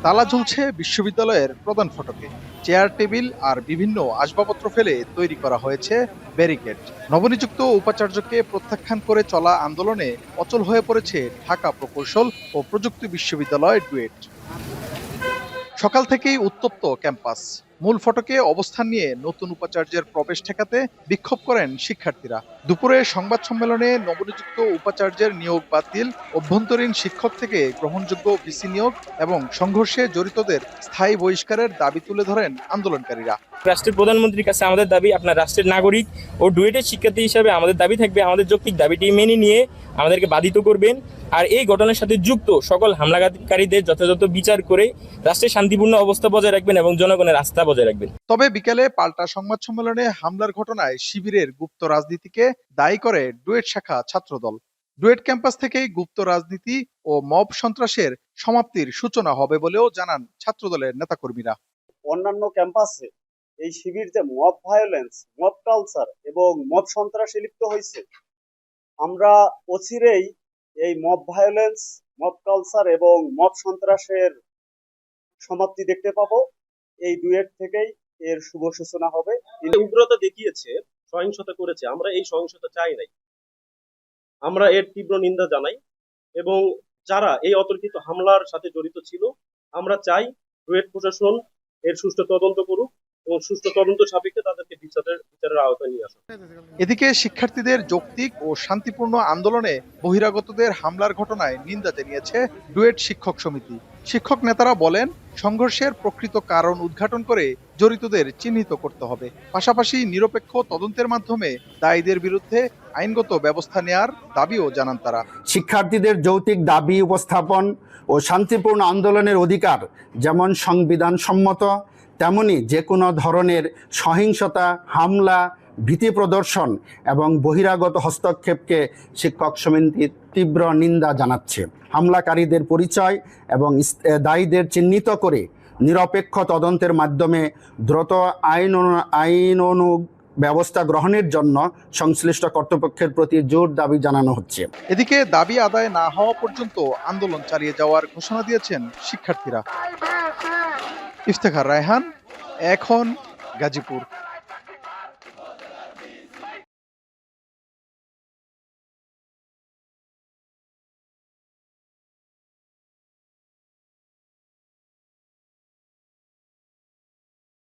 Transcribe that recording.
তালা ঝুলছে বিশ্ববিদ্যালয়ের প্রধান ফটকে। চেয়ার, টেবিল আর বিভিন্ন আসবাবপত্র ফেলে তৈরি করা হয়েছে ব্যারিকেড। নবনিযুক্ত উপাচার্যকে প্রত্যাখ্যান করে চলা আন্দোলনে অচল হয়ে পড়েছে ঢাকা প্রকৌশল ও প্রযুক্তি বিশ্ববিদ্যালয় ডুয়েট। সকাল থেকেই উত্তপ্ত ক্যাম্পাস। মূল ফটকে অবস্থান নিয়ে নতুন উপাচার্যের প্রবেশ ঠেকাতে বিক্ষোভ করেন শিক্ষার্থীরা। দুপুরে সংবাদ সম্মেলনে নবনিযুক্ত উপাচার্যের নিয়োগ বাতিল, অভ্যন্তরীণ শিক্ষক থেকে গ্রহণযোগ্য ভিসি নিয়োগ এবং সংঘর্ষে জড়িতদের স্থায়ী বহিষ্কারের দাবি তুলে ধরেন আন্দোলনকারীরা। রাষ্ট্রের প্রধানমন্ত্রীর কাছে আমাদের দাবি, আপনার রাষ্ট্রের নাগরিক ও ডুয়েটের শিক্ষার্থী হিসাবে আমাদের দাবি থাকবে, আমাদের যৌক্তিক দাবিটি মেনে নিয়ে আমাদেরকে বাধিত করবেন। আর এই ঘটনার সাথে যুক্ত সকল হামলাকারীদের যথাযথ বিচার করে রাষ্ট্রের শান্তিপূর্ণ অবস্থা বজায় রাখবেন এবং জনগণের আস্থা বজায় রাখবেন। তবে বিকেলে পাল্টা সংবাদ সম্মেলনে হামলার ঘটনায় শিবিরের গুপ্ত রাজনীতিকে দায়ী করে ডুয়েট শাখা ছাত্রদল। ডুয়েট ক্যাম্পাস থেকেই গুপ্ত রাজনীতি ও মব সন্ত্রাসের সমাপ্তির সূচনা হবে বলেও জানান ছাত্রদলের নেতাকর্মীরা। অন্যান্য ক্যাম্পাসে এই শিবির যে মব ভায়োলেন্স, মব কালচার এবং মব সন্ত্রাসে লিপ্ত হয়েছে, আমরা অচিরেই এই মব ভায়োলেন্স, মব কালচার এবং মব সন্ত্রাসের সমাপ্তি দেখতে পাবো। এই ডুয়েট থেকেই এর শুভ সূচনা হবে। উগ্রতা দেখিয়েছে, সহিংসতা করেছে, আমরা এই সহিংসতা চাই নাই। আমরা এর তীব্র নিন্দা জানাই এবং যারা এই অতর্কিত হামলার সাথে জড়িত ছিল, আমরা চাই ডুয়েট প্রশাসন এর সুষ্ঠু তদন্ত করুক এবং সুষ্ঠু তদন্ত সাপেক্ষে তাদেরকে বিচারের আওতায় নিয়ে আসুক। এদিকে শিক্ষার্থীদের যৌক্তিক ও শান্তিপূর্ণ আন্দোলনে বহিরাগতদের হামলার ঘটনায় নিন্দা জানিয়েছে ডুয়েট শিক্ষক সমিতি। শিক্ষক নেতারা বলেন, সংঘর্ষের প্রকৃত কারণ উদ্ঘাটন করে জড়িতদের চিহ্নিত করতে হবে। পাশাপাশি নিরপেক্ষ তদন্তের মাধ্যমে দায়ীদের বিরুদ্ধে আইনগত ব্যবস্থা নেয়ার দাবিও জানান তারা। শিক্ষার্থীদের যৌক্তিক দাবি উপস্থাপন ও শান্তিপূর্ণ আন্দোলনের অধিকার যেমন সংবিধান সম্মত, তেমনি যে কোনো ধরনের সহিংসতা, হামলা, ভীতি প্রদর্শন এবং বহিরাগত হস্তক্ষেপকে শিক্ষক সমিতি তীব্র নিন্দা জানাচ্ছে। হামলাকারীদের পরিচয় এবং দায়ীদের চিহ্নিত করে নিরপেক্ষ তদন্তের মাধ্যমে দ্রুত আইনানুগ ব্যবস্থা গ্রহণের জন্য সংশ্লিষ্ট কর্তৃপক্ষের প্রতি জোর দাবি জানানো হচ্ছে। এদিকে দাবি আদায় না হওয়া পর্যন্ত আন্দোলন চালিয়ে যাওয়ার ঘোষণা দিয়েছেন শিক্ষার্থীরা। ইফতেখার রায়হান, এখন গাজীপুর।